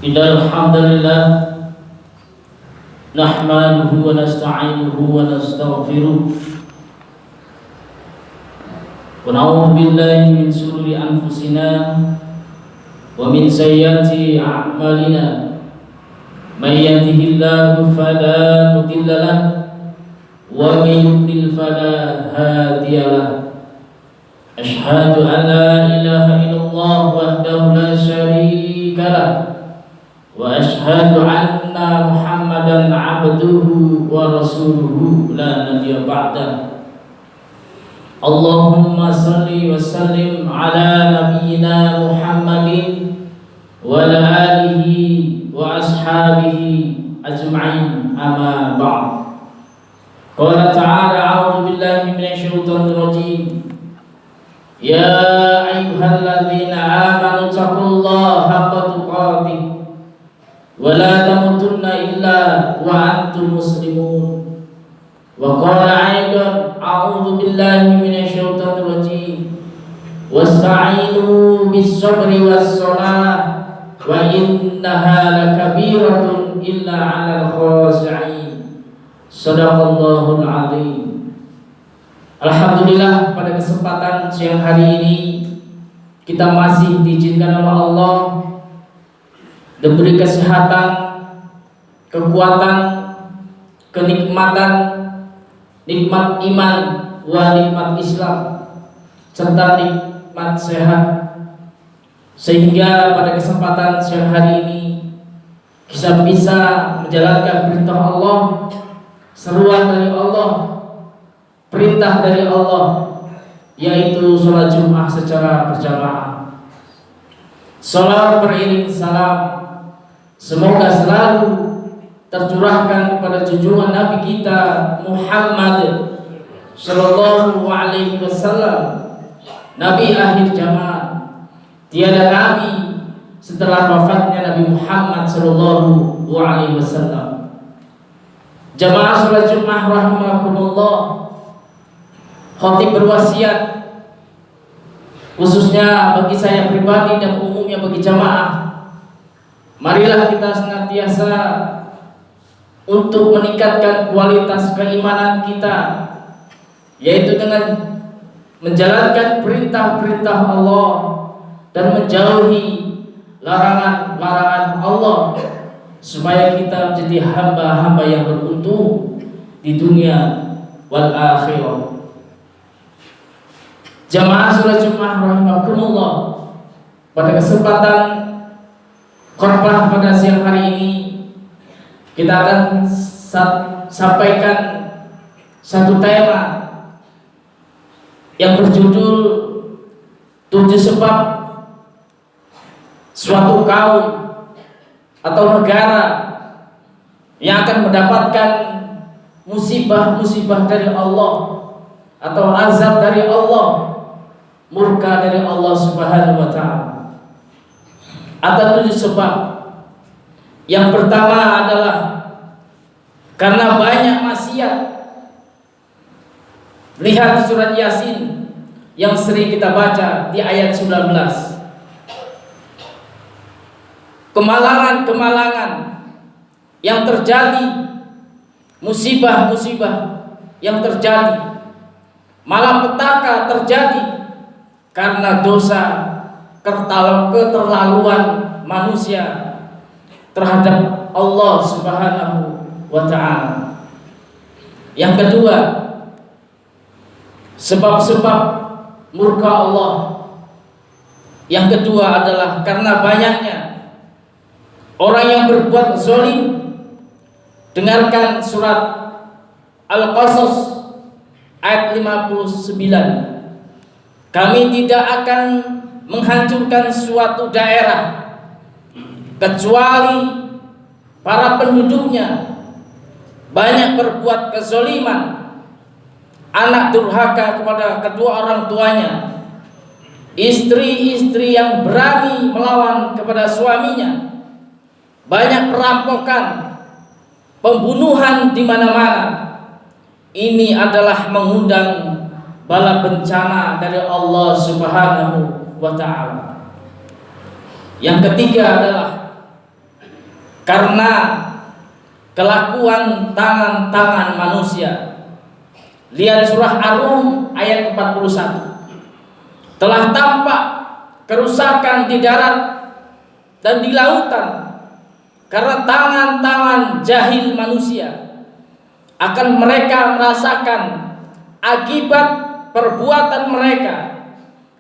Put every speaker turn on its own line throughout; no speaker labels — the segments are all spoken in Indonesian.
Innal hamdalillah nahmaduhu wa nasta'inuhu wa nastaghfiruh wa na'udzu billahi min shururi anfusina wa min sayyiati a'malina may yahdihillahu fala mudilla lahu wa may yudlil fala hadiya lahu ashhadu an la ilaha illallah wahdahu la syarika lahu wa ashhadu anna Muhammadan abduhu wa rasuluhu la nabiyya ba'da. Allahumma salli wa sallim ala nabiyyina Muhammadin wa ala alihi wa ashabihi ajma'in, amma ba'd. Qala ta'ala a'udzu billahi minasy syaithanir rajim. Ya ayyuhalladzina amanu taqullaha haqqa tuqatih wa la tamutunna illa wa antum muslimun. Wa qala aidan a'udzu billahi minasy syaithanir rajim. Wasta'inu bis-sabri was-shalah wa innaha lakabiratun illa 'alal khashi'in. Shadaqallahul 'azim. Alhamdulillah, pada kesempatan siang hari ini kita masih diizinkan oleh Allah diberi kesehatan, kekuatan, kenikmatan, nikmat iman, wa nikmat Islam, serta nikmat sehat, sehingga pada kesempatan siang hari ini kita bisa menjalankan perintah Allah, seruan dari Allah, perintah dari Allah, yaitu sholat Jumat secara berjamaah. Sholat beriring salam semoga selalu tercurahkan kepada junjungan Nabi kita Muhammad sallallahu alaihi wasallam, Nabi akhir zaman. Tiada nabi setelah wafatnya Nabi Muhammad sallallahu alaihi wasallam. Jamaah salat Jumat rahimakumullah, khatib berwasiat khususnya bagi saya pribadi dan umumnya bagi jamaah, marilah kita senantiasa untuk meningkatkan kualitas keimanan kita, yaitu dengan menjalankan perintah-perintah Allah dan menjauhi larangan-larangan Allah, supaya kita menjadi hamba-hamba yang beruntung di dunia wal akhirah. Jamaah salat Jumat rahimakumullah, pada kesempatan khotbah pada siang hari ini kita akan sampaikan satu tema yang berjudul 7 sebab suatu kaum atau negara yang akan mendapatkan musibah-musibah dari Allah atau azab dari Allah, murka dari Allah Subhanahu wa ta'ala. Ada 7 sebab. Yang pertama adalah karena banyak maksiat. Lihat surat Yasin yang sering kita baca di ayat 19. Kemalangan-kemalangan yang terjadi, musibah-musibah yang terjadi, malapetaka terjadi karena dosa, keterlaluan manusia terhadap Allah Subhanahu wa ta'ala. Yang kedua, sebab-sebab murka Allah. Yang kedua adalah karena banyaknya orang yang berbuat zalim. Dengarkan surat Al-Qasas ayat 59. Kami tidak akan menghancurkan suatu daerah kecuali para penduduknya banyak berbuat kezaliman, anak durhaka kepada kedua orang tuanya, istri-istri yang berani melawan kepada suaminya, banyak perampokan, pembunuhan di mana-mana. Ini adalah mengundang bala bencana dari Allah Subhanahu wa ta'ala. Yang ketiga adalah karena kelakuan tangan-tangan manusia. Lihat surah Ar-Rum ayat 41. Telah tampak kerusakan di darat dan di lautan karena tangan-tangan jahil manusia. Akan mereka merasakan akibat perbuatan mereka.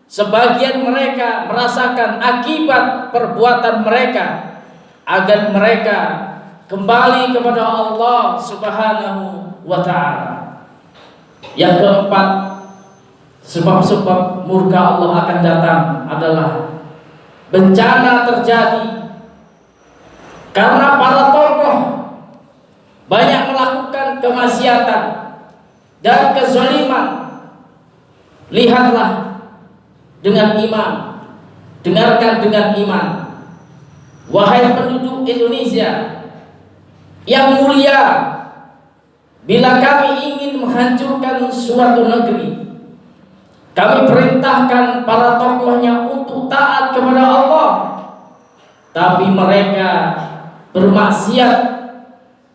Sebagian mereka merasakan akibat perbuatan mereka, agar mereka kembali kepada Allah Subhanahu wa ta'ala. Yang keempat, sebab-sebab murka Allah akan datang adalah bencana terjadi karena para tokoh banyak melakukan kemaksiatan dan kezaliman. Lihatlah dengan iman, dengarkan dengan iman, wahai penduduk Indonesia yang mulia, bila kami ingin menghancurkan suatu negeri, kami perintahkan para tokohnya untuk taat kepada Allah, tapi mereka bermaksiat,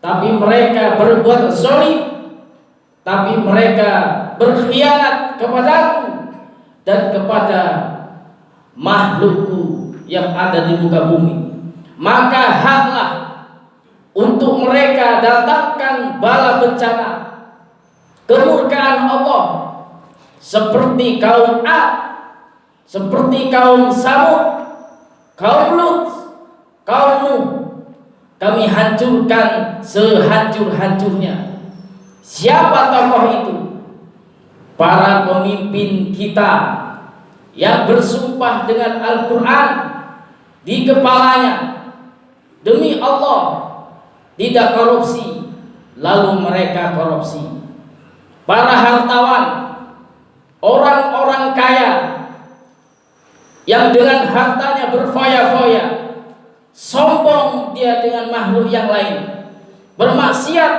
tapi mereka berbuat zalim, tapi mereka berkhianat kepadaku dan kepada makhlukku yang ada di muka bumi. Maka haklah untuk mereka datangkan bala bencana, kemurkaan Allah, seperti kaum Ad, seperti kaum Samud, kaum Lut, kaum Nuh. Kami hancurkan sehancur-hancurnya. Siapa tokoh itu? Para pemimpin kita yang bersumpah dengan Al-Quran di kepalanya, demi Allah tidak korupsi, lalu mereka korupsi. Para hartawan, orang-orang kaya yang dengan hartanya berfoya-foya, sombong dia dengan makhluk yang lain, bermaksiat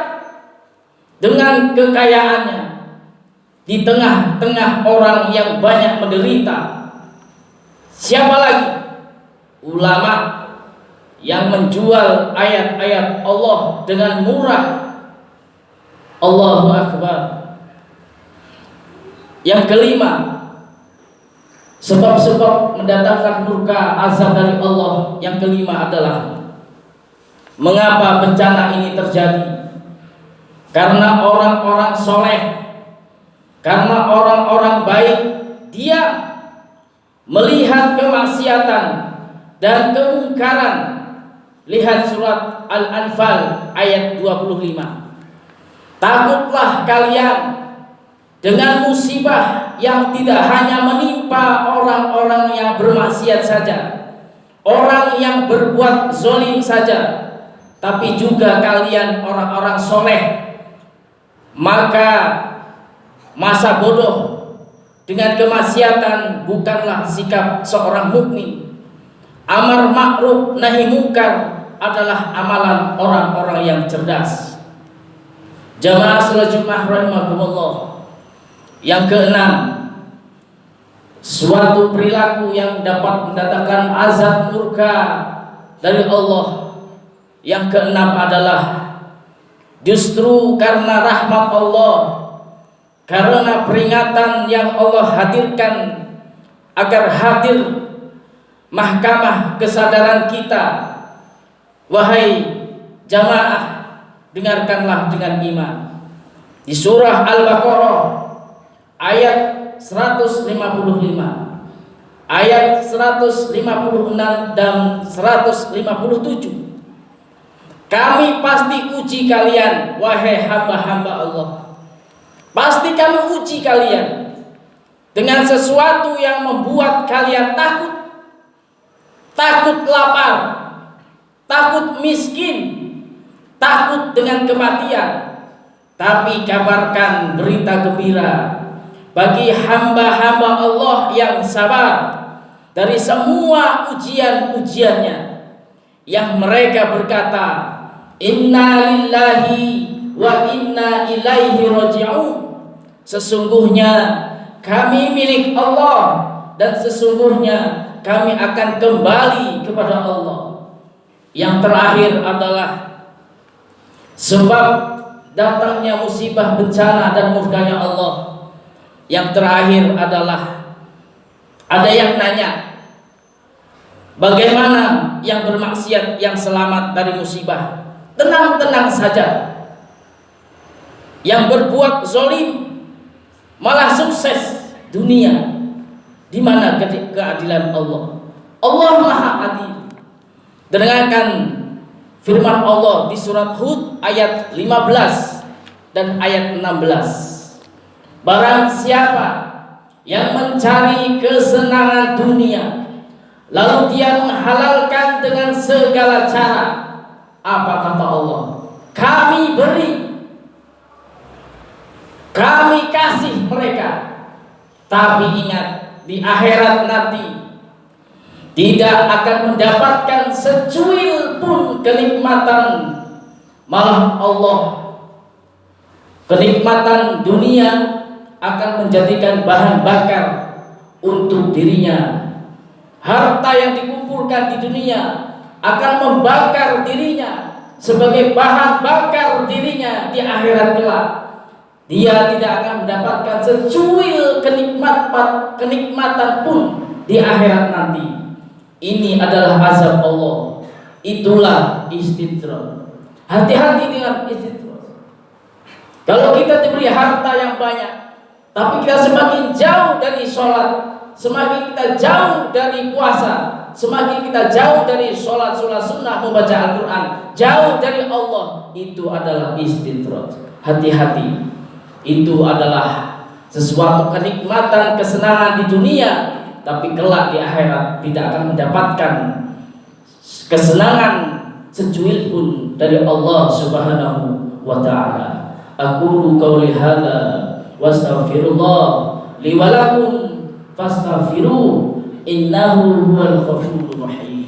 dengan kekayaannya di tengah-tengah orang yang banyak menderita. Siapa lagi? Ulama yang menjual ayat-ayat Allah dengan murah. Allahu Akbar. Yang kelima, sebab-sebab mendatangkan murka azab dari Allah. Yang kelima adalah mengapa bencana ini terjadi? Karena orang-orang soleh, karena orang-orang baik dia melihat kemaksiatan dan kemungkaran. Lihat surat Al-Anfal ayat 25. Takutlah kalian dengan musibah yang tidak hanya menimpa orang-orang yang bermaksiat saja, orang yang berbuat zalim saja, tapi juga kalian orang-orang soleh. Maka masa bodoh dengan kemaksiatan bukanlah sikap seorang mukmin. Amar ma'ruf nahi mungkar adalah amalan orang-orang yang cerdas. Jamaah salat Jumat rahimakumullah. Yang keenam, suatu perilaku yang dapat mendatangkan azab murka dari Allah. Yang keenam adalah justru karena rahmat Allah, karena peringatan yang Allah hadirkan agar hadir mahkamah kesadaran kita. Wahai jamaah, dengarkanlah dengan iman. Di surah Al-Baqarah ayat 155, ayat 156 dan 157. Kami pasti uji kalian, wahai hamba-hamba Allah. Pasti kami uji kalian dengan sesuatu yang membuat kalian takut. Takut lapar, takut miskin, takut dengan kematian. Tapi kabarkan berita gembira bagi hamba-hamba Allah yang sabar dari semua ujian-ujiannya, yang mereka berkata, inna lillahi wa inna ilaihi raji'un. Sesungguhnya kami milik Allah dan sesungguhnya kami akan kembali kepada Allah. Yang terakhir adalah sebab datangnya musibah, bencana dan murkanya Allah. Yang terakhir adalah ada yang nanya, bagaimana yang bermaksiat yang selamat dari musibah? Tenang-tenang saja. Yang berbuat zalim malah sukses dunia. Di mana keadilan Allah? Allah Maha Adil. Dengarkan firman Allah di surat Hud ayat 15 dan ayat 16. Barang siapa yang mencari kesenangan dunia, lalu dia menghalalkan dengan segala cara, apa kata Allah? Kami beri, kami kasih mereka. Tapi ingat, di akhirat nanti tidak akan mendapatkan secuil pun kenikmatan. Malah Allah, kenikmatan dunia akan menjadikan bahan bakar untuk dirinya. Harta yang dikumpulkan di dunia akan membakar dirinya sebagai bahan bakar dirinya di akhirat kelak. Dia tidak akan mendapatkan secuil kenikmatan pun di akhirat nanti. Ini adalah azab Allah. Itulah istidraj. Hati-hati dengan istidraj. Kalau kita diberi harta yang banyak, tapi kita semakin jauh dari sholat, semakin kita jauh dari puasa, semakin kita jauh dari sholat sunnah, membaca Al-Quran, jauh dari Allah, itu adalah istidraj. Hati-hati. Itu adalah sesuatu kenikmatan, kesenangan di dunia, tapi kelak di akhirat tidak akan mendapatkan kesenangan secuil pun dari Allah Subhanahu wa ta'ala. Aqulu qawli hadza wa astaghfirullah li wa lakum fastaghfiruh innahu huwal ghafurur rahim.